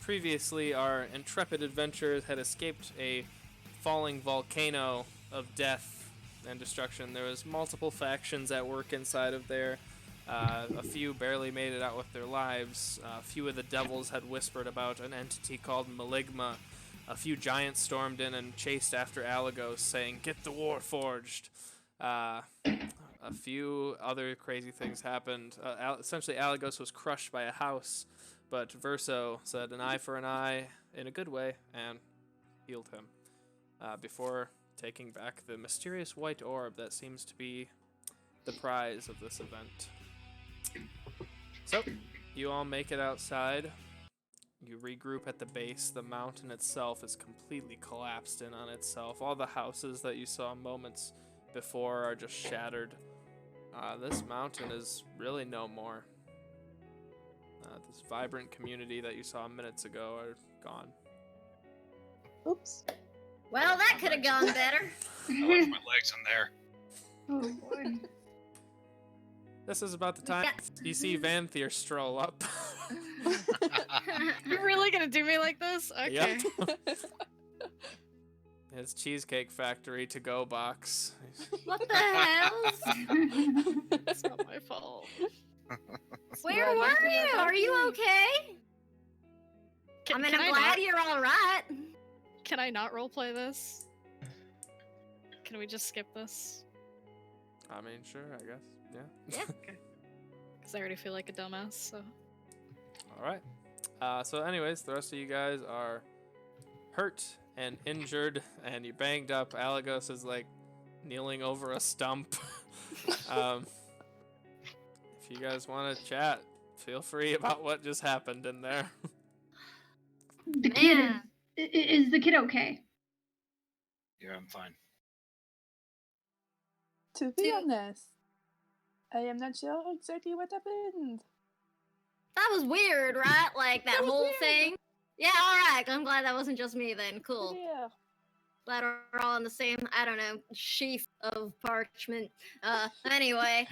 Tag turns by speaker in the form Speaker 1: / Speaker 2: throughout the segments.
Speaker 1: Previously, our intrepid adventurers had escaped a falling volcano of death and destruction. There was multiple factions at work inside of there. A few barely made it out with their lives. A few of the devils had whispered about an entity called Maligma. A few giants stormed in and chased after Alagos, saying, "Get the war forged." A few other crazy things happened. Essentially, Alagos was crushed by a house, but Verso said an eye for an eye in a good way and healed him before taking back the mysterious white orb that seems to be the prize of this event. So, you all make it outside. You regroup at the base. The mountain itself is completely collapsed in on itself. All the houses that you saw moments before are just shattered. This mountain is really no more. This vibrant community that you saw minutes ago are gone.
Speaker 2: Oops.
Speaker 3: Well, that could have gone better.
Speaker 4: I left my legs in there.
Speaker 2: Oh boy.
Speaker 1: This is about the time you see Vanthier stroll up.
Speaker 5: You're really gonna do me like this? Okay.
Speaker 1: Yep. His Cheesecake Factory to-go box.
Speaker 3: What the hell?
Speaker 5: It's not my fault.
Speaker 3: Where were you? Are you okay? I'm glad you're all right.
Speaker 5: Can I not roleplay this? Can we just skip this?
Speaker 1: I mean, sure, I guess. Yeah.
Speaker 3: Yeah.
Speaker 5: Because I already feel like a dumbass, so.
Speaker 1: Alright. So anyways, the rest of you guys are hurt and injured, and you banged up. Alagos is, like, kneeling over a stump. If you guys want to chat, feel free about what just happened in there.
Speaker 2: The kid, is the kid okay?
Speaker 4: Yeah, I'm fine.
Speaker 6: To be honest, I am not sure exactly what happened.
Speaker 3: That was weird, right? Like, that whole thing? Yeah, alright. I'm glad that wasn't just me then. Cool.
Speaker 6: Yeah.
Speaker 3: Glad we're all in the same, I don't know, sheath of parchment. Anyway.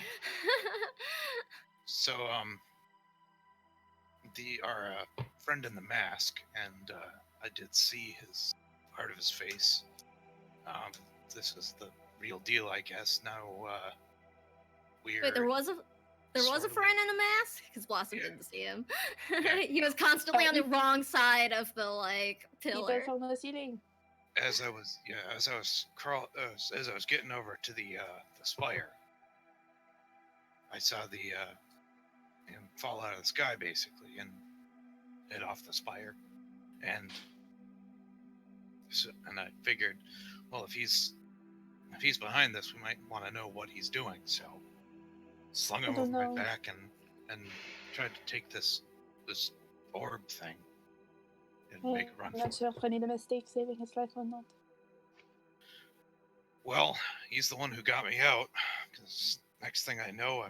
Speaker 4: So, our friend in the mask, and I did see his part of his face. This is the real deal, I guess. Now, we're...
Speaker 3: Wait, there was a friend in a mask? Because Blossom didn't see him. He was constantly on the wrong side of the, like, pillar.
Speaker 6: From the ceiling.
Speaker 4: As I was getting over to the spire, I saw him fall out of the sky basically and head off the spire, and I figured, well, if he's behind this, we might want to know what he's doing. So slung him over my back and tried to take this orb thing and make a run for it.
Speaker 6: I'm not sure if I made a mistake saving his life or not.
Speaker 4: Well, he's the one who got me out, because next thing I know, I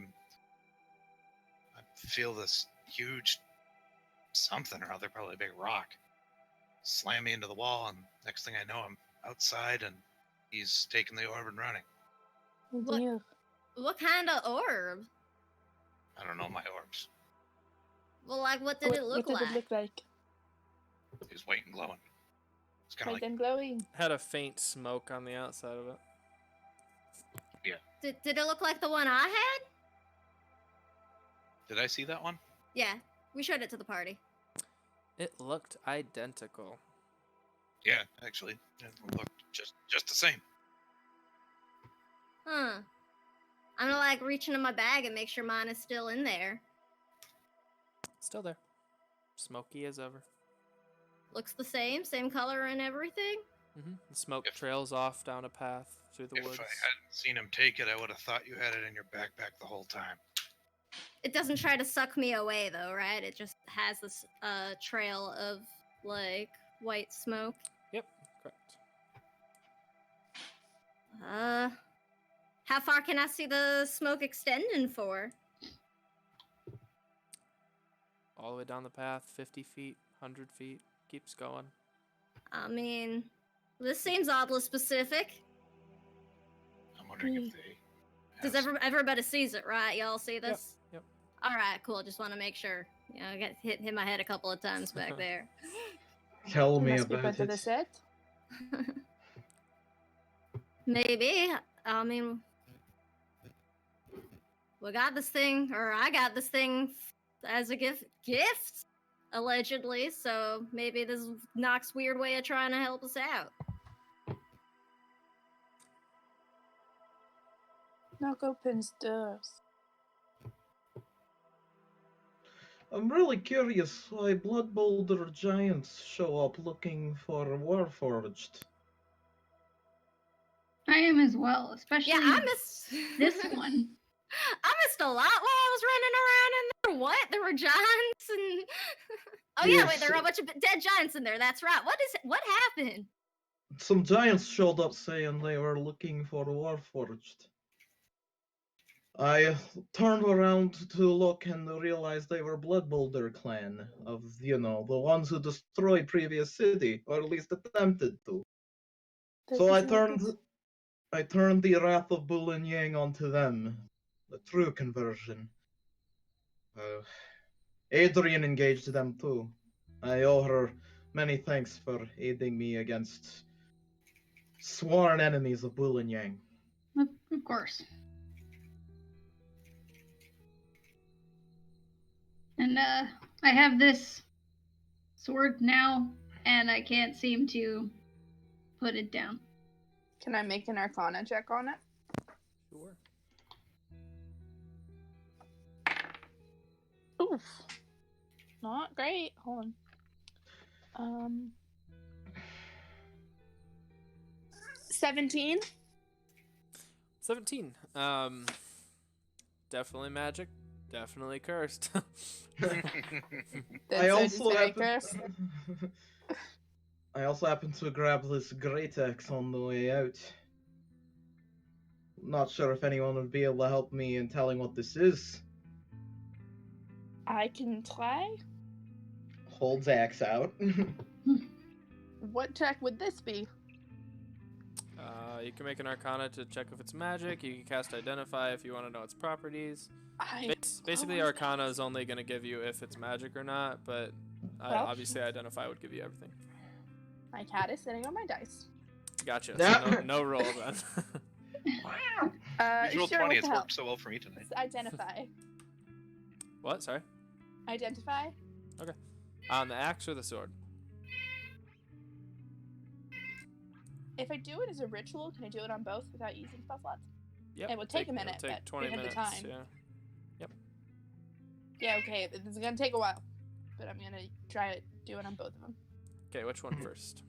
Speaker 4: feel this huge something or other, probably a big rock, slam me into the wall, and next thing I know, I'm outside, and he's taking the orb and running.
Speaker 6: Oh dear.
Speaker 3: What kind of orb?
Speaker 4: I don't know my orbs.
Speaker 3: Well, like, what did it look
Speaker 6: like? What did it look like?
Speaker 4: He was white and glowing. It's kind of
Speaker 6: White
Speaker 4: like
Speaker 6: and glowing.
Speaker 1: Had a faint smoke on the outside of it.
Speaker 4: Yeah.
Speaker 3: Did it look like the one I had?
Speaker 4: Did I see that one?
Speaker 3: Yeah, we showed it to the party.
Speaker 1: It looked identical.
Speaker 4: Yeah, actually, it looked just the same.
Speaker 3: Huh. I'm gonna, like, reach into my bag and make sure mine is still in there.
Speaker 1: Still there. Smoky as ever.
Speaker 3: Looks the same color and everything.
Speaker 1: Mm-hmm. The smoke trails off down a path through the woods.
Speaker 4: If I hadn't seen him take it, I would have thought you had it in your backpack the whole time.
Speaker 3: It doesn't try to suck me away, though, right? It just has this trail of, like, white smoke.
Speaker 1: Yep, correct.
Speaker 3: How far can I see the smoke extending for?
Speaker 1: All the way down the path, 50 feet, 100 feet, keeps going.
Speaker 3: I mean, this seems oddly specific.
Speaker 4: I'm wondering if they...
Speaker 3: Does everybody sees it, right? Y'all see this?
Speaker 1: Yep.
Speaker 3: All right, cool. Just want to make sure. You know, I got hit my head a couple of times back there.
Speaker 7: Tell
Speaker 6: You
Speaker 7: me
Speaker 6: must be
Speaker 7: about
Speaker 6: part of the
Speaker 7: it.
Speaker 6: set.
Speaker 3: Maybe. I mean, we got this thing, or I got this thing as a gift, allegedly. So maybe this is Nox's weird way of trying to help us out.
Speaker 6: Knock opens doors.
Speaker 7: I'm really curious why Blood Boulder giants show up looking for Warforged.
Speaker 2: I am as well, especially
Speaker 3: Yeah, I missed
Speaker 2: this one.
Speaker 3: I missed a lot while I was running around in there. What? There were giants and oh yeah, wait,
Speaker 7: Yes.
Speaker 3: there were a bunch of dead giants in there. That's right. What happened?
Speaker 7: Some giants showed up saying they were looking for Warforged. I turned around to look and realized they were Blood Boulder clan of, the ones who destroyed previous city, or at least attempted to. So I turned the Wrath of Bull Yang onto them, the true conversion. Adrian engaged them too. I owe her many thanks for aiding me against sworn enemies of Bull and Yang.
Speaker 2: Of course. And I have this sword now, and I can't seem to put it down.
Speaker 6: Can I make an Arcana check on it?
Speaker 1: Sure.
Speaker 6: Oof. Not great. Hold on. 17.
Speaker 1: 17. Definitely magic. Definitely cursed.
Speaker 6: That sword is very cursed.
Speaker 7: I also happened to grab this great axe on the way out. Not sure if anyone would be able to help me in telling what this is.
Speaker 6: I can try.
Speaker 7: Holds axe out.
Speaker 6: What check would this be?
Speaker 1: You can make an Arcana to check if it's magic. You can cast Identify if you want to know its properties. Basically, Arcana is only going to give you if it's magic or not, but obviously Identify would give you everything.
Speaker 6: My cat is sitting on my dice.
Speaker 1: Gotcha.
Speaker 7: Yeah.
Speaker 1: So no roll then.
Speaker 4: Usual
Speaker 6: Sure,
Speaker 4: 20,
Speaker 6: what
Speaker 4: it's
Speaker 6: the hell?
Speaker 4: worked so well for me tonight.
Speaker 6: Identify.
Speaker 1: What? Sorry?
Speaker 6: Identify.
Speaker 1: On the axe or the sword?
Speaker 6: If I do it as a ritual, can I do it on both without using spell slots?
Speaker 1: Yep.
Speaker 6: It would take a minute,
Speaker 1: It'll take
Speaker 6: but
Speaker 1: 20
Speaker 6: we have the
Speaker 1: minutes.
Speaker 6: time.
Speaker 1: Yeah.
Speaker 6: Yeah, okay. This is gonna take a while, but I'm gonna try to do it on both of them.
Speaker 1: Okay, which one first?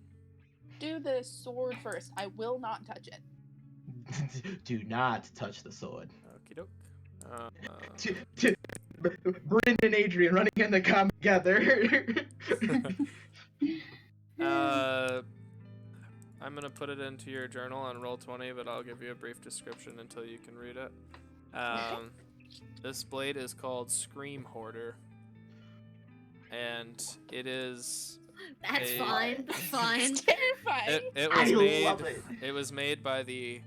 Speaker 6: Do the sword first. I will not touch it.
Speaker 7: Do not touch the sword.
Speaker 1: Okie doke.
Speaker 7: Bryn and Adrian running in the combat together.
Speaker 1: I'm gonna put it into your journal on Roll20, but I'll give you a brief description until you can read it. This blade is called Scream Hoarder, and it is.
Speaker 3: That's fine. That's fine.
Speaker 6: It's terrifying.
Speaker 1: It was made by the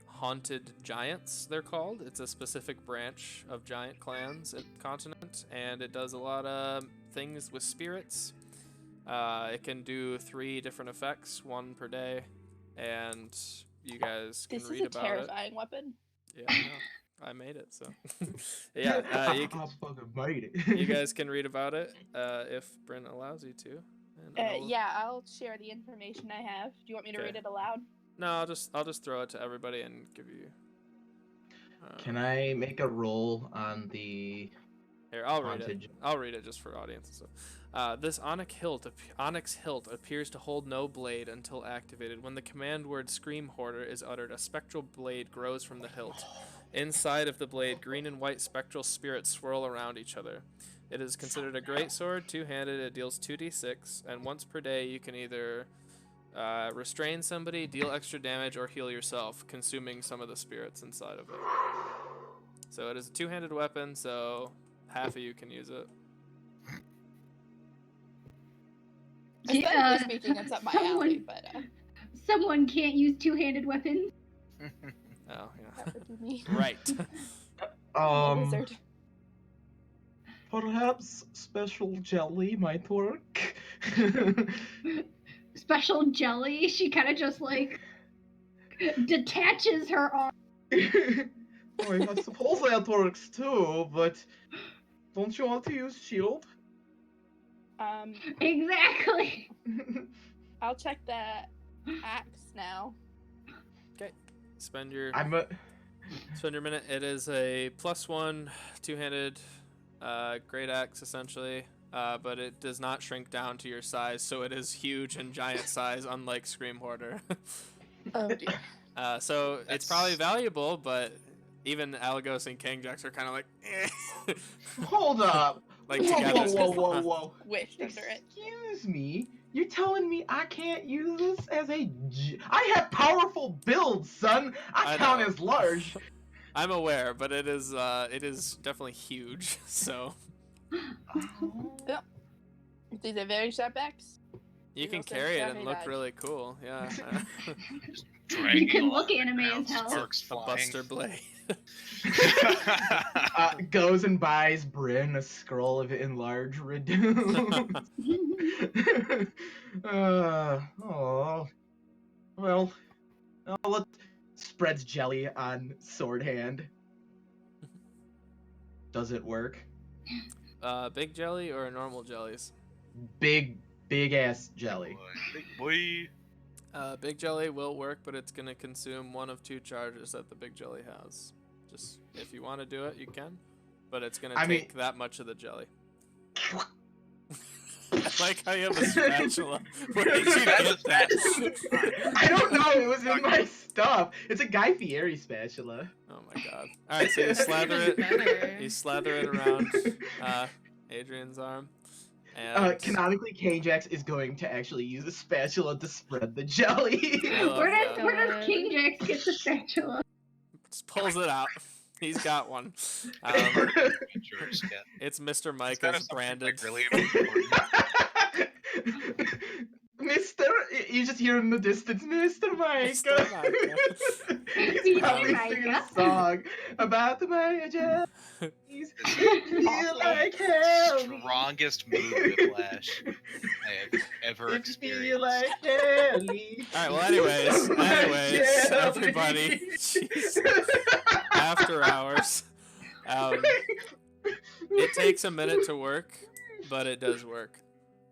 Speaker 1: Haunted Giants, they're called. It's a specific branch of giant clans at the continent, and it does a lot of things with spirits. It can do 3 different effects, 1 per day, and you guys can
Speaker 6: This
Speaker 1: read
Speaker 6: is a
Speaker 1: about it.
Speaker 6: terrifying weapon.
Speaker 1: Yeah, I know. I made it, so yeah. You
Speaker 7: fucking made it.
Speaker 1: you guys can read about it if Bryn allows you to. And
Speaker 6: Yeah, I'll share the information I have. Do you want me to
Speaker 1: Okay.
Speaker 6: read it aloud?
Speaker 1: No, I'll just throw it to everybody and give you.
Speaker 7: Can I make a roll on the?
Speaker 1: Here, I'll read it.
Speaker 7: Haunted.
Speaker 1: I'll read it just for audience and stuff. This onyx hilt appears to hold no blade until activated. When the command word "Scream Hoarder" is uttered, a spectral blade grows from the hilt. Inside of the blade, green and white spectral spirits swirl around each other. It is considered a great sword, two-handed. It deals 2d6, and once per day you can either restrain somebody, deal extra damage, or heal yourself, consuming some of the spirits inside of it. So it is a two-handed weapon, so half of you can use it.
Speaker 6: Aesthetically speaking, it's up my alley, but
Speaker 2: Someone can't use two-handed weapons.
Speaker 1: Oh, yeah.
Speaker 6: that would be me.
Speaker 1: Right.
Speaker 6: I'm a wizard.
Speaker 7: Perhaps special jelly might work.
Speaker 2: Special jelly. She kind of just like detaches her arm.
Speaker 7: Oh, I suppose that works too, but don't you want to use shield?
Speaker 2: Exactly.
Speaker 6: I'll check the axe now.
Speaker 1: Okay. Spend your minute. It is a +1 two-handed great axe essentially, but it does not shrink down to your size, so it is huge and giant size, unlike Scream Hoarder.
Speaker 6: Oh dear.
Speaker 1: So it's probably valuable, but even Alagos and Kangjax are kind of like, eh.
Speaker 7: Hold up.
Speaker 1: Like
Speaker 7: whoa,
Speaker 1: together.
Speaker 7: whoa.
Speaker 6: Wished under it.
Speaker 7: Excuse me. You're telling me I can't use this as I have powerful builds, son. I count
Speaker 1: know.
Speaker 7: as large.
Speaker 1: I'm aware, but it is definitely huge. So
Speaker 6: Yep. These are very sharp axe.
Speaker 1: you can
Speaker 6: also
Speaker 1: carry it
Speaker 6: very
Speaker 1: and look
Speaker 6: large.
Speaker 1: really cool. Yeah.
Speaker 2: You can look
Speaker 4: dragging
Speaker 2: anime as
Speaker 4: along,
Speaker 2: hell.
Speaker 4: sparks
Speaker 1: A
Speaker 4: flying.
Speaker 1: Buster Blade.
Speaker 7: Goes and buys Bryn a scroll of enlarge reduce. Oh. Well, let's spreads jelly on sword hand. Does it work?
Speaker 1: Big jelly or normal jellies?
Speaker 7: Big ass jelly.
Speaker 4: Big boy.
Speaker 1: Big jelly will work, but it's gonna consume one of 2 charges that the big jelly has. Just if you want to do it, you can, but it's gonna take that much of the jelly. I like how you have a spatula. Where did you get that?
Speaker 7: I don't know. It was in my stuff. It's a Guy Fieri spatula.
Speaker 1: Oh my god! All right, so you slather it.
Speaker 5: Better.
Speaker 1: You slather it around Adrian's arm. And
Speaker 7: Canonically, Kangjax is going to actually use a spatula to spread the jelly.
Speaker 1: I love
Speaker 2: Where
Speaker 1: that.
Speaker 2: does King Jax get the spatula?
Speaker 1: Just pulls it out. He's got one.
Speaker 4: George Scott.
Speaker 1: It's Mr.
Speaker 4: It's gotta
Speaker 1: Micah's
Speaker 4: something,
Speaker 1: branded.
Speaker 4: like, really important.
Speaker 7: Mr. You just hear in the distance, Mr. Micah.
Speaker 1: Mr. Micah.
Speaker 7: He's probably
Speaker 2: Mr.
Speaker 7: singing a
Speaker 2: Micah.
Speaker 7: song about my jellies. Feel like hell.
Speaker 4: Strongest mood whiplash I have ever
Speaker 7: It feel
Speaker 4: experienced.
Speaker 7: like hell.
Speaker 1: Alright, well, anyways, everybody, jeez. After hours. It takes a minute to work, but it does work.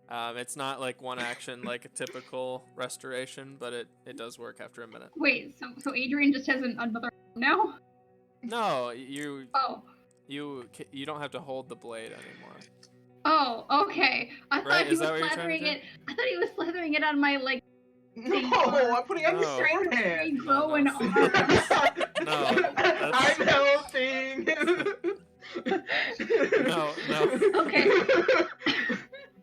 Speaker 1: It's not like one action like a typical restoration, but it does work after a minute.
Speaker 2: Wait, so Adrian just has another now?
Speaker 1: No, you
Speaker 2: Oh.
Speaker 1: you don't have to hold the blade anymore.
Speaker 2: Oh, okay. I
Speaker 1: Right,
Speaker 2: thought he
Speaker 1: is
Speaker 2: was
Speaker 1: that what you're trying to
Speaker 2: slathering it. I thought he was slathering it on my like
Speaker 7: No, I'm putting on the
Speaker 1: No.
Speaker 7: sword hand.
Speaker 2: grow an
Speaker 1: No.
Speaker 2: arm.
Speaker 1: No,
Speaker 7: I'm helping.
Speaker 1: No.
Speaker 2: Okay.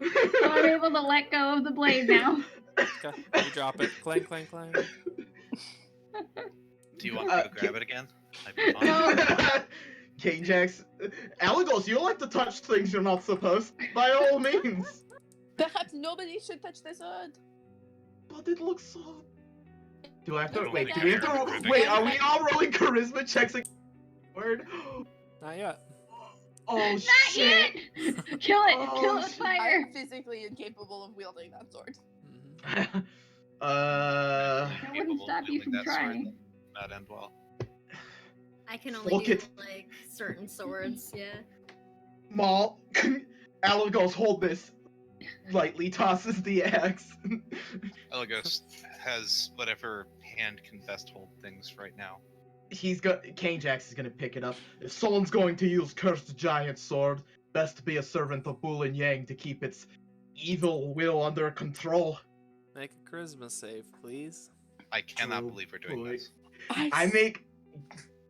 Speaker 2: So I'm able to let go of the blade now.
Speaker 1: Okay, you drop it. Clang, clang, clang.
Speaker 4: Do you want me to grab it again? I'd be fine.
Speaker 2: No.
Speaker 7: Kangjax, Alagos, you like to touch things you're not supposed. By all means.
Speaker 6: Perhaps nobody should touch the sword.
Speaker 7: But it looks so. Do I have to
Speaker 4: I don't
Speaker 7: wait?
Speaker 4: think
Speaker 7: Do we have
Speaker 4: you're
Speaker 7: to
Speaker 4: ribbing
Speaker 7: wait?
Speaker 4: it.
Speaker 7: Are we all rolling charisma checks? Word.
Speaker 1: Not yet.
Speaker 7: Oh
Speaker 2: Not
Speaker 7: shit!
Speaker 2: yet. Kill it.
Speaker 7: Oh,
Speaker 2: Kill it with
Speaker 7: shit.
Speaker 2: fire.
Speaker 6: I'm physically incapable of wielding that sword.
Speaker 1: Mhm.
Speaker 2: That wouldn't
Speaker 4: Capable of
Speaker 2: stop you
Speaker 4: wielding
Speaker 2: from
Speaker 4: that sword
Speaker 2: trying.
Speaker 4: Not end well.
Speaker 3: I can only
Speaker 7: Look
Speaker 3: do
Speaker 7: it.
Speaker 3: like certain swords, yeah.
Speaker 7: Maul, Alagos, hold this. Lightly tosses the axe.
Speaker 4: Elagos has whatever hand can best hold things right now.
Speaker 7: Kangjax is gonna pick it up. If someone's going to use Cursed Giant Sword, best be a servant of Bull and Yang to keep its evil will under control.
Speaker 1: Make a charisma save, please.
Speaker 4: I cannot
Speaker 7: Oh,
Speaker 4: believe we're doing
Speaker 7: boy.
Speaker 4: this.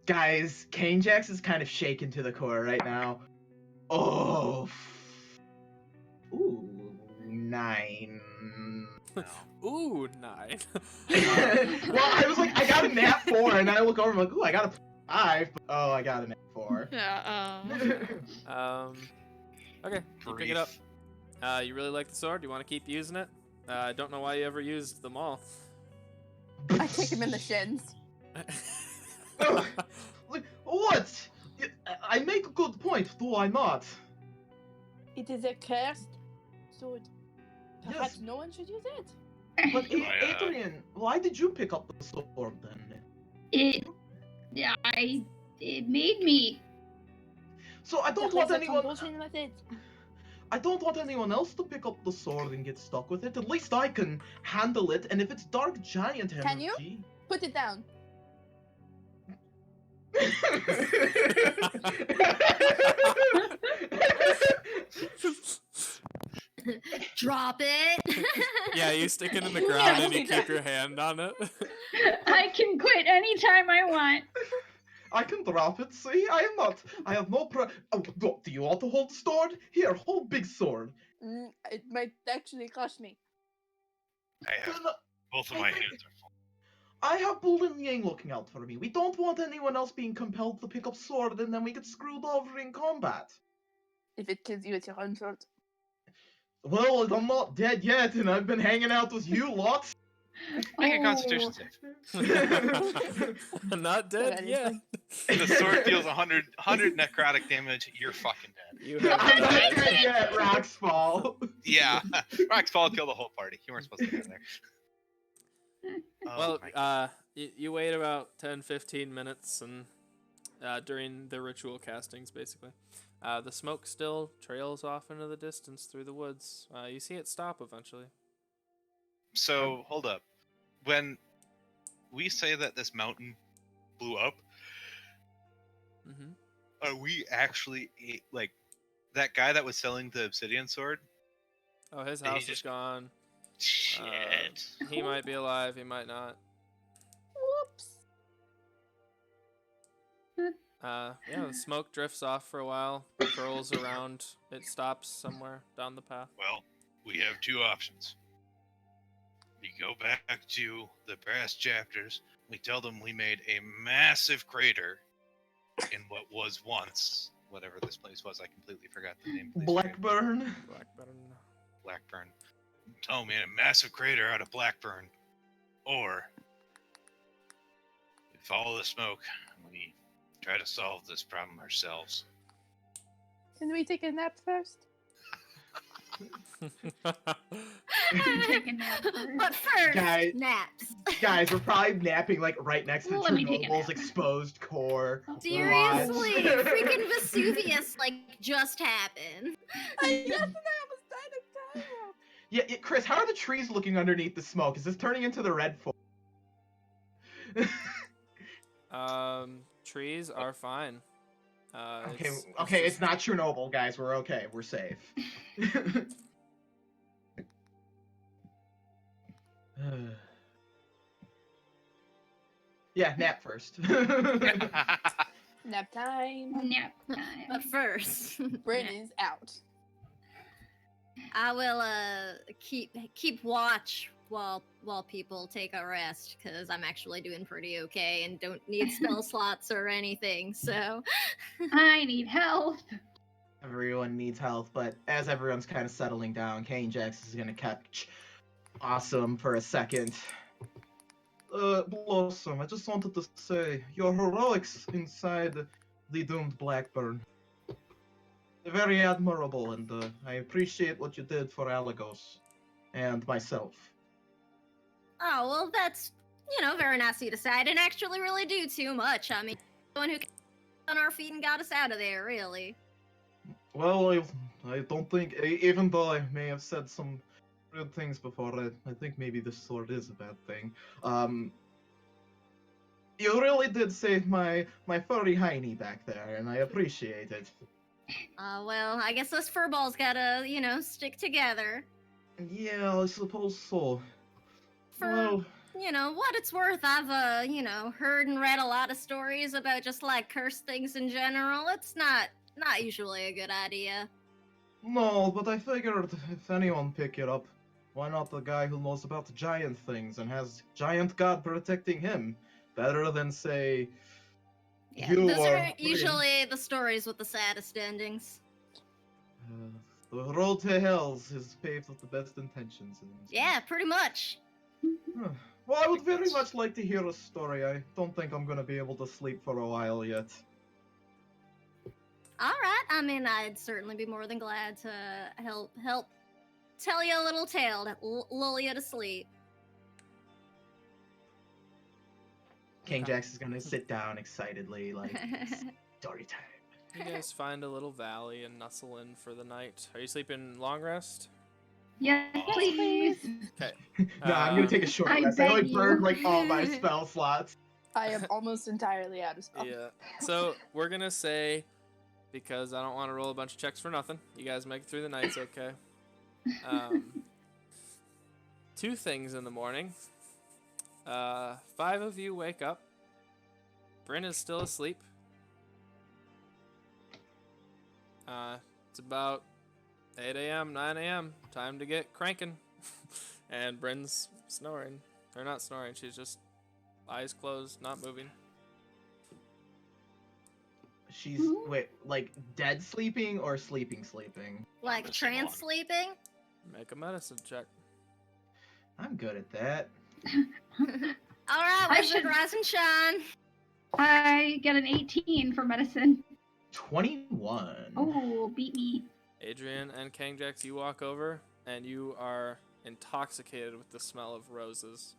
Speaker 7: Guys, Kangjax is kind of shaken to the core right now. Oh. Ooh, 9.
Speaker 4: No.
Speaker 1: Ooh, 9.
Speaker 7: Well, I was like, I got a nat 4, and I look over, I'm like, ooh, I got a 5. But, oh, I got a nat 4.
Speaker 5: Yeah,
Speaker 1: Okay, you pick it up. You really like the sword? You want to keep using it? I don't know why you ever used them all.
Speaker 6: I kick him in the shins.
Speaker 7: Like, what? I make a good point, do I not?
Speaker 6: It is a cursed sword. Perhaps
Speaker 7: Yes.
Speaker 6: no one should use it.
Speaker 7: But
Speaker 4: I,
Speaker 7: Adrian, why did you pick up the sword then?
Speaker 2: It made me.
Speaker 7: So I don't
Speaker 6: There
Speaker 7: want
Speaker 6: is a
Speaker 7: anyone.
Speaker 6: compulsion with it.
Speaker 7: I don't want anyone else to pick up the sword and get stuck with it. At least I can handle it. And if it's dark giant energy.
Speaker 6: Can you? Put it down.
Speaker 3: Drop it.
Speaker 1: Yeah, you stick it in the ground and you keep your hand on it.
Speaker 2: I can quit anytime I want.
Speaker 7: I can drop it. See, I have no Oh, do you want to hold the sword? Here, hold big sword.
Speaker 6: It might actually cost me.
Speaker 4: I have
Speaker 7: Then,
Speaker 4: both of my hands are full.
Speaker 7: I have Bull and Yang looking out for me. We don't want anyone else being compelled to pick up sword and then we get screwed over in combat.
Speaker 6: If it kills you, it's your own fault.
Speaker 7: Well, I'm not dead yet, and I've been hanging out with you lots.
Speaker 4: Make a Constitution save.
Speaker 1: Not dead yet.
Speaker 4: The sword deals 100 necrotic damage. You're fucking dead.
Speaker 1: You have
Speaker 7: I'm not
Speaker 1: died.
Speaker 7: dead yet, Rock's fall.
Speaker 4: Yeah, Rock's fall killed the whole party. You weren't supposed to be there. Oh,
Speaker 1: Well,
Speaker 4: my God.
Speaker 1: you wait about 10-15 minutes, and during the ritual castings, basically, the smoke still trails off into the distance through the woods. You see it stop eventually.
Speaker 4: So hold up. When we say that this mountain blew up,
Speaker 1: Mm-hmm.
Speaker 4: are we actually like that guy that was selling the obsidian sword?
Speaker 1: Oh, his
Speaker 4: Did he
Speaker 1: house is
Speaker 4: just-
Speaker 1: gone.
Speaker 4: Shit.
Speaker 1: He might be alive. He might not.
Speaker 6: Whoops.
Speaker 1: Yeah, the smoke drifts off for a while, curls around. It stops somewhere down the path.
Speaker 4: Well, we have two options. We go back to the past chapters. We tell them we made a massive crater in what was once whatever this place was. I completely forgot the name. Please forgive me.
Speaker 7: Blackburn.
Speaker 4: Blackburn. Tell me a massive crater out of Blackburn, or we follow the smoke and we try to solve this problem ourselves.
Speaker 6: Can we take a nap first?
Speaker 2: Take a nap first.
Speaker 3: But first,
Speaker 7: Guys.
Speaker 3: naps.
Speaker 7: Guys, we're probably napping like right next to
Speaker 2: Let me take a
Speaker 7: Chernobyl's
Speaker 2: nap.
Speaker 7: exposed core.
Speaker 3: Seriously,
Speaker 7: What?
Speaker 3: freaking Vesuvius like just happened.
Speaker 6: I guess I almost died of time.
Speaker 7: Yeah, Chris, how are the trees looking underneath the smoke? Is this turning into the red forest?
Speaker 1: Trees are fine.
Speaker 7: Okay, it's not Chernobyl, guys. We're okay. We're safe. Yeah, nap first.
Speaker 6: Nap time.
Speaker 2: Nap
Speaker 3: But
Speaker 2: time.
Speaker 3: first,
Speaker 6: Bryn is out.
Speaker 3: I will keep watch while people take a rest, because I'm actually doing pretty okay and don't need spell slots or anything. So
Speaker 2: I need health.
Speaker 7: Everyone needs health, but as everyone's kind of settling down, Kane Jax is gonna catch Awesome for a second. Blossom, I just wanted to say, your heroics inside the doomed Blackburn. Very admirable, and I appreciate what you did for Alagos and myself.
Speaker 3: oh well, that's very nice of you to say. I didn't actually really do too much. I mean, the one who got on our feet and got us out of there, really.
Speaker 7: Well, I don't think, even though I may have said some good things before, I think maybe this sword is a bad thing. You really did save my furry hiney back there, and I appreciate it.
Speaker 3: Well, I guess us furballs gotta, stick together.
Speaker 7: Yeah, I suppose so.
Speaker 3: For,
Speaker 7: Well,
Speaker 3: what it's worth, I've, heard and read a lot of stories about just, like, cursed things in general. It's not usually a good idea.
Speaker 7: no, but I figured if anyone pick it up, why not the guy who knows about the giant things and has giant god protecting him? Better than, say,
Speaker 3: Yeah,
Speaker 7: you
Speaker 3: those
Speaker 7: or
Speaker 3: are usually the stories with the saddest endings.
Speaker 7: The road to hell's is paved with the best intentions.
Speaker 3: Yeah, pretty much.
Speaker 7: Huh. Well, I would
Speaker 4: think
Speaker 7: very
Speaker 4: that's-
Speaker 7: much like to hear a story. I don't think I'm gonna be able to sleep for a while yet.
Speaker 3: All right. I mean, I'd certainly be more than glad to help tell you a little tale to lull you to sleep.
Speaker 7: King Jax is gonna sit down excitedly, like, story time.
Speaker 1: You guys find a little valley and nestle in for the night. Are you sleeping long rest?
Speaker 2: Yes, please.
Speaker 1: Okay.
Speaker 7: No, I'm gonna take a short
Speaker 2: I
Speaker 7: rest. I
Speaker 2: beg
Speaker 7: only burned
Speaker 2: you.
Speaker 7: like all my spell slots.
Speaker 6: I am almost entirely out of spell.
Speaker 1: Yeah. So we're gonna say, because I don't want to roll a bunch of checks for nothing. You guys make it through the nights, okay? 2 things in the morning. 5 of you wake up. Bryn is still asleep. It's about 8 a.m., 9 a.m. Time to get cranking. And Bryn's snoring. Or not snoring, she's just eyes closed, not moving.
Speaker 7: She's wait, like dead sleeping or sleeping?
Speaker 3: Like
Speaker 4: Missing
Speaker 3: trance
Speaker 4: one.
Speaker 3: sleeping?
Speaker 1: Make a medicine check.
Speaker 7: I'm good at that.
Speaker 3: All right,
Speaker 2: I
Speaker 3: Wizard,
Speaker 2: should-
Speaker 3: rise and shine.
Speaker 2: I get an 18 for medicine.
Speaker 7: 21.
Speaker 2: Oh, beat me.
Speaker 1: Adrian and Kangjax, you walk over and you are intoxicated with the smell of roses.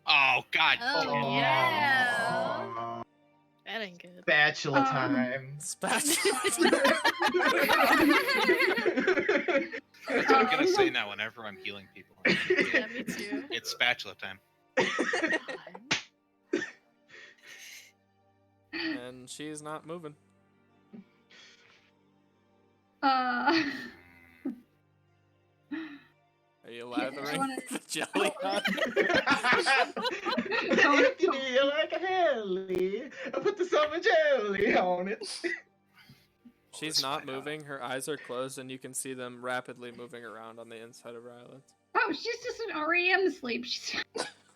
Speaker 4: Oh God!
Speaker 3: Oh,
Speaker 4: damn it.
Speaker 3: yeah.
Speaker 7: Aw.
Speaker 5: That ain't good.
Speaker 7: Bachelor time.
Speaker 1: Spatula.
Speaker 4: That's what I'm gonna say now whenever I'm healing people.
Speaker 5: Yeah, me too.
Speaker 4: It's spatula time.
Speaker 1: And she's not moving. Are you lathering
Speaker 2: wanna-
Speaker 1: the jelly on?
Speaker 7: If you feel like a helly, put the summer jelly on it.
Speaker 1: She's not moving. Her eyes are closed, and you can see them rapidly moving around on the inside of her eyelids.
Speaker 2: Oh, she's just an REM sleep. She's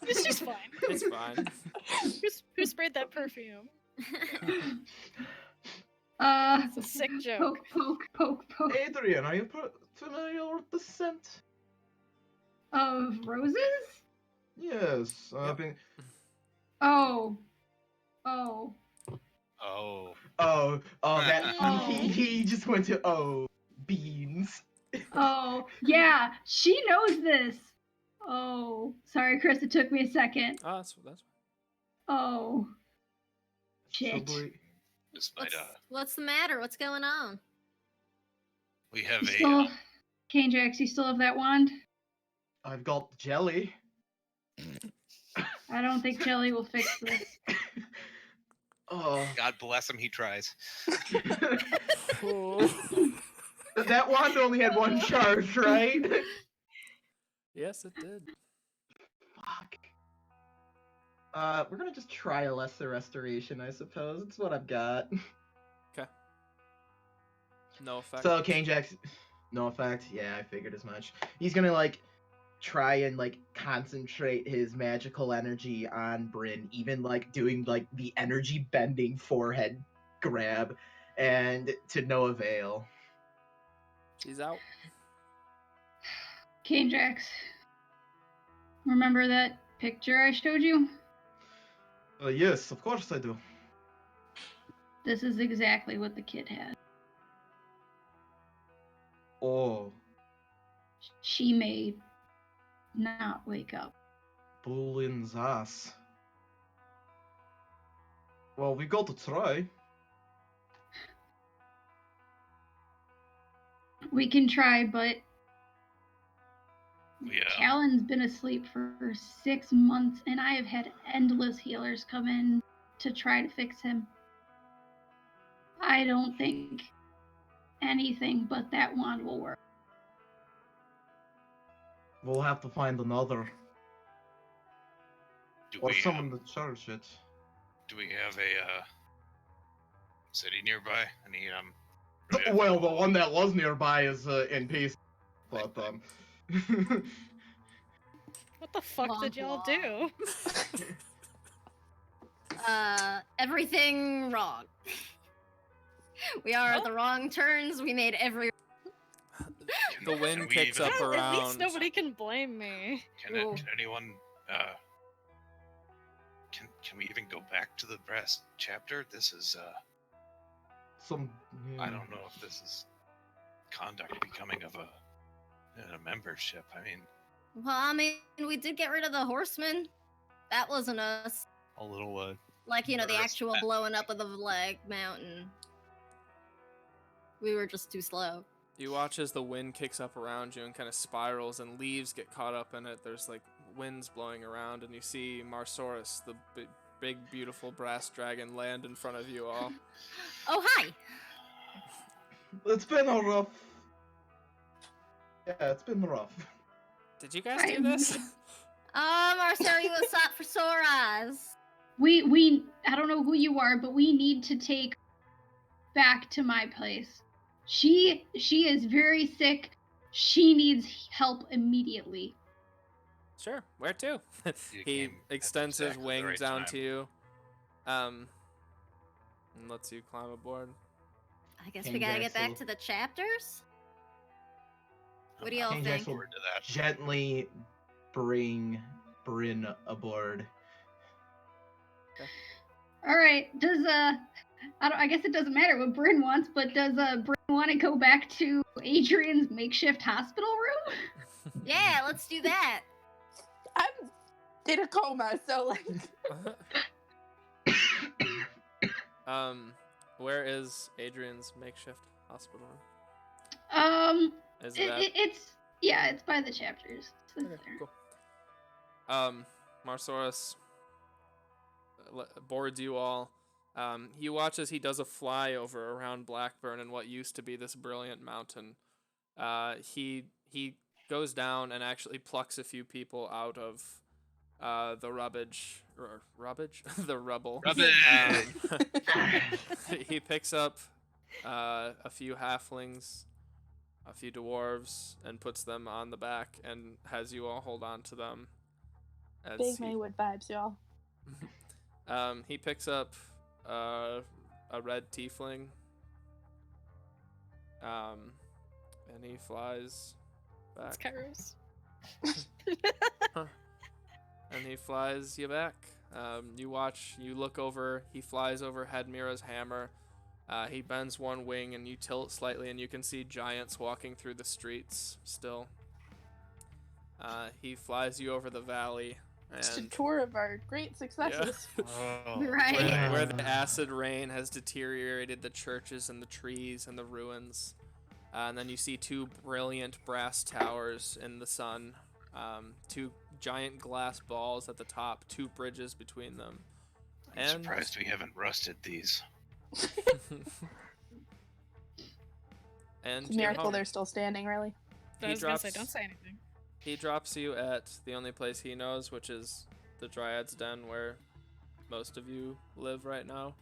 Speaker 5: She's fine.
Speaker 1: It's fine.
Speaker 5: Who sprayed that perfume?
Speaker 2: It's
Speaker 5: a sick joke.
Speaker 2: Poke.
Speaker 7: Adrian, are you familiar with the scent?
Speaker 2: Of roses?
Speaker 7: Yes, I've been.
Speaker 2: Oh.
Speaker 4: Oh.
Speaker 7: That
Speaker 2: Oh.
Speaker 7: he just went to beans.
Speaker 2: Oh, yeah, she knows this. Oh, sorry, Chris, it took me a second.
Speaker 1: Oh, that's fine.
Speaker 2: Oh. Shit.
Speaker 4: This might,
Speaker 3: What's the matter? What's going on?
Speaker 4: we have
Speaker 2: You
Speaker 4: a.
Speaker 2: still, Kangjax, you still have that wand?
Speaker 7: I've got jelly.
Speaker 2: I don't think jelly will fix this.
Speaker 7: Oh,
Speaker 4: God bless him, he tries.
Speaker 7: that wand only had one charge, right?
Speaker 1: Yes, it did.
Speaker 7: Fuck. We're gonna just try a lesser restoration, I suppose. It's what I've got.
Speaker 1: Okay. No effect.
Speaker 7: So Kangjax, no effect. Yeah, I figured as much. He's gonna like try and like concentrate his magical energy on Bryn, even like doing like the energy bending forehead grab, and to no avail.
Speaker 1: She's out.
Speaker 2: Kangjax, remember that picture I showed you?
Speaker 7: Yes, of course I do.
Speaker 2: This is exactly what the kid had.
Speaker 7: Oh,
Speaker 2: She may not wake up.
Speaker 7: Bullin's ass. Well, we got to try.
Speaker 2: We can try, but
Speaker 4: We,
Speaker 2: Callan's been asleep for 6 months, and I have had endless healers come in to try to fix him. I don't think anything but that wand will work.
Speaker 7: We'll have to find another. Or someone to charge it.
Speaker 4: Do we have a city nearby? Any
Speaker 7: Well, the one that was nearby is in peace. But
Speaker 5: What the fuck
Speaker 3: Womp
Speaker 5: did y'all
Speaker 3: womp.
Speaker 5: do?
Speaker 3: Everything wrong. We are at the wrong turns. We made every.
Speaker 1: The wind
Speaker 4: we
Speaker 1: kicks
Speaker 4: even-
Speaker 1: up
Speaker 5: Well, at least
Speaker 1: around.
Speaker 5: nobody can blame me.
Speaker 4: Can anyone can we even go back to the brass chapter? This is
Speaker 7: some.
Speaker 4: I don't know if this is conduct becoming of a membership. I mean,
Speaker 3: Well, I mean, we did get rid of the horsemen. That wasn't us.
Speaker 4: a little
Speaker 3: Like, the
Speaker 4: nervous
Speaker 3: actual
Speaker 4: about-
Speaker 3: blowing up of the leg mountain. We were just too slow.
Speaker 1: You watch as the wind kicks up around you and kind of spirals, and leaves get caught up in it. There's like winds blowing around, and you see Marsaurus, the big, beautiful brass dragon, land in front of you all.
Speaker 3: Oh, hi!
Speaker 7: It's been a rough. Yeah, it's been rough.
Speaker 1: Did you guys do this?
Speaker 3: Marcel was sought for sore eyes.
Speaker 2: We I don't know who you are, but we need to take back to my place. She is very sick. She needs help immediately.
Speaker 1: Sure, where to?
Speaker 4: You
Speaker 1: He
Speaker 4: came at
Speaker 1: extends his
Speaker 4: exactly the
Speaker 1: wings
Speaker 4: right
Speaker 1: down
Speaker 4: time.
Speaker 1: to you, and lets you climb aboard.
Speaker 3: I guess
Speaker 7: King
Speaker 3: we gotta
Speaker 7: Jax
Speaker 3: get back
Speaker 7: will-
Speaker 3: to the chapters? What do
Speaker 4: I'm
Speaker 3: y'all
Speaker 7: King
Speaker 3: think?
Speaker 7: Jax will
Speaker 4: forward to that.
Speaker 7: gently bring Bryn aboard.
Speaker 2: All right. Does I guess it doesn't matter what Bryn wants, but does Bryn want to go back to Adrian's makeshift hospital room?
Speaker 3: Yeah, let's do that.
Speaker 6: I'm in a coma, so like.
Speaker 1: Where is Adrian's makeshift hospital room? Is
Speaker 2: it's by the chapters. It's
Speaker 1: Okay,
Speaker 2: there.
Speaker 1: cool. Marsaurus boards you all. You watch as he does a flyover around Blackburn and what used to be this brilliant mountain. He goes down and actually plucks a few people out of the rubbish, the rubble.
Speaker 4: Rubbish!
Speaker 1: He picks up a few halflings, a few dwarves, and puts them on the back and has you all hold on to them. As
Speaker 6: Big
Speaker 1: he,
Speaker 6: Maywood vibes, y'all.
Speaker 1: he picks up a red tiefling, and he flies
Speaker 5: It's
Speaker 1: back.
Speaker 5: Kairos.
Speaker 1: And he flies you back. You look over, he flies over Hedmira's hammer. He bends one wing and you tilt slightly and you can see giants walking through the streets still. He flies you over the valley.
Speaker 6: Just a
Speaker 1: And
Speaker 6: tour of our great successes.
Speaker 4: Oh,
Speaker 3: Right.
Speaker 1: where the acid rain has deteriorated the churches and the trees and the ruins. And then you see two brilliant brass towers in the sun. Two giant glass balls at the top, two bridges between them.
Speaker 4: I'm surprised we haven't rusted these.
Speaker 1: And
Speaker 6: It's a miracle
Speaker 1: you're home.
Speaker 6: they're still standing, really.
Speaker 5: I
Speaker 1: He
Speaker 5: was gonna say,
Speaker 1: drops-
Speaker 5: don't say anything.
Speaker 1: He drops you at the only place he knows, which is the Dryad's Den, where most of you live right now.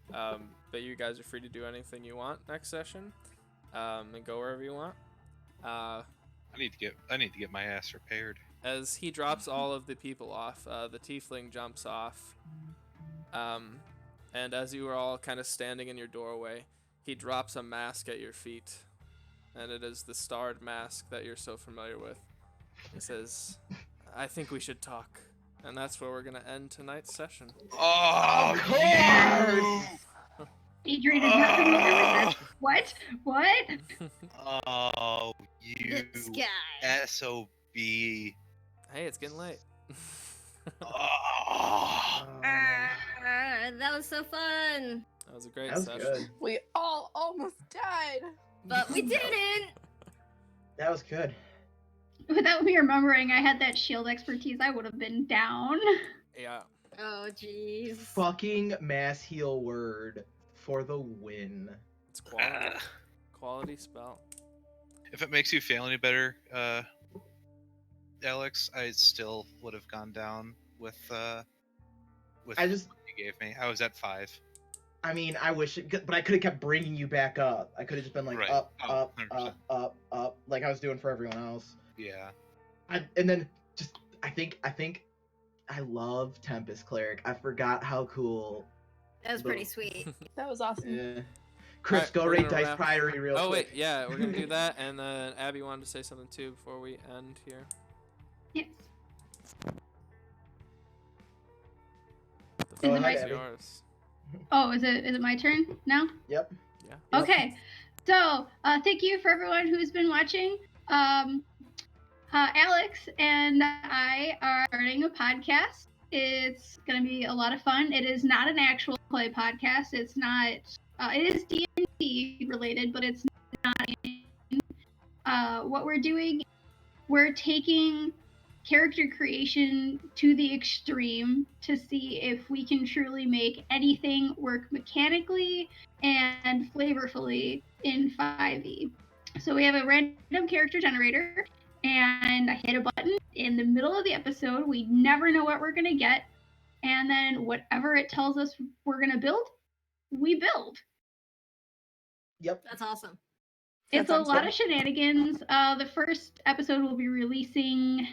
Speaker 1: But you guys are free to do anything you want next session, and go wherever you want.
Speaker 4: I need to get my ass repaired.
Speaker 1: As he drops all of the people off, the tiefling jumps off. And as you are all kind of standing in your doorway, he drops a mask at your feet. And it is the starred mask that you're so familiar with. He says, "I think we should talk." And that's where we're going to end tonight's session.
Speaker 4: Oh,
Speaker 7: course!
Speaker 2: Adrian is not familiar with this. What? What?
Speaker 4: Oh, you
Speaker 3: This guy.
Speaker 4: SOB.
Speaker 1: Hey, it's getting late.
Speaker 4: Oh.
Speaker 3: That was so fun.
Speaker 1: That was a great
Speaker 7: That was
Speaker 1: session.
Speaker 7: good.
Speaker 6: We all almost died.
Speaker 3: But we didn't.
Speaker 7: That was good.
Speaker 2: Without me remembering I had that shield expertise, I would have been down.
Speaker 1: Yeah.
Speaker 3: Oh, jeez.
Speaker 7: Fucking mass heal word for the win.
Speaker 1: It's quality. Quality spell.
Speaker 4: If it makes you feel any better, Alex, I still would have gone down with
Speaker 7: I just,
Speaker 4: what you gave me. I was at 5.
Speaker 7: I mean, I wish it, but I could have kept bringing you back up. I could have just been like
Speaker 4: Right.
Speaker 7: up,
Speaker 4: Oh,
Speaker 7: up,
Speaker 4: 100%.
Speaker 7: up, like I was doing for everyone else.
Speaker 4: Yeah.
Speaker 7: And then just, I think I love Tempest Cleric. I forgot how cool.
Speaker 3: That was pretty sweet.
Speaker 6: That was awesome.
Speaker 7: Yeah. Chris,
Speaker 1: Alright,
Speaker 7: go
Speaker 1: we're
Speaker 7: rate
Speaker 1: gonna
Speaker 7: Dice
Speaker 1: wrap-
Speaker 7: Priory real
Speaker 1: Oh,
Speaker 7: quick.
Speaker 1: wait. Yeah, we're going to do that. And then Abby wanted to say something too before we end here.
Speaker 2: Yes.
Speaker 1: The
Speaker 7: Go
Speaker 1: floor
Speaker 7: ahead,
Speaker 1: is
Speaker 7: Abby.
Speaker 1: yours.
Speaker 2: Oh, is it my turn now?
Speaker 7: Yep.
Speaker 1: Yeah.
Speaker 2: Okay. So, thank you for everyone who's been watching. Alex and I are starting a podcast. It's going to be a lot of fun. It is not an actual play podcast. It's not. It is D&D related, but it's not. What we're doing, we're taking character creation to the extreme to see if we can truly make anything work mechanically and flavorfully in 5e. So we have a random character generator, and I hit a button in the middle of the episode. We never know what we're going to get. And then whatever it tells us we're going to build, we build.
Speaker 7: Yep.
Speaker 3: That's awesome.
Speaker 2: It's a lot of shenanigans. The first episode will be releasing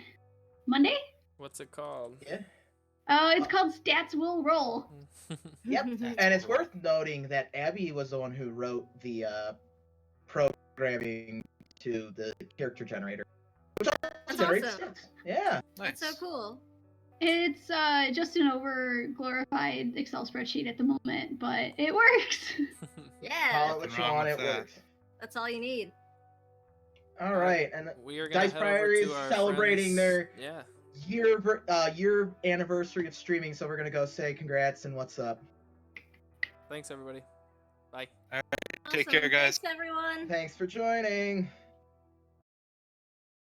Speaker 2: Monday.
Speaker 1: What's it called?
Speaker 7: Yeah.
Speaker 2: It's called Stats Will Roll.
Speaker 7: Yep. And it's worth noting that Abby was the one who wrote the programming to the character generator.
Speaker 3: That's awesome.
Speaker 7: Yeah.
Speaker 4: Nice.
Speaker 3: That's so cool.
Speaker 2: It's just an over glorified Excel spreadsheet at the moment, but it works.
Speaker 3: Yeah.
Speaker 7: Call it what you want, it
Speaker 4: that.
Speaker 7: works.
Speaker 3: That's all you need.
Speaker 7: All right, and
Speaker 1: We are gonna
Speaker 7: Dice
Speaker 1: head over
Speaker 7: Prior is
Speaker 1: to our
Speaker 7: celebrating
Speaker 1: friends.
Speaker 7: their year anniversary of streaming, so we're gonna go say congrats and what's up.
Speaker 1: Thanks, everybody. Bye.
Speaker 4: Take care, guys.
Speaker 3: Thanks, everyone.
Speaker 7: Thanks for joining.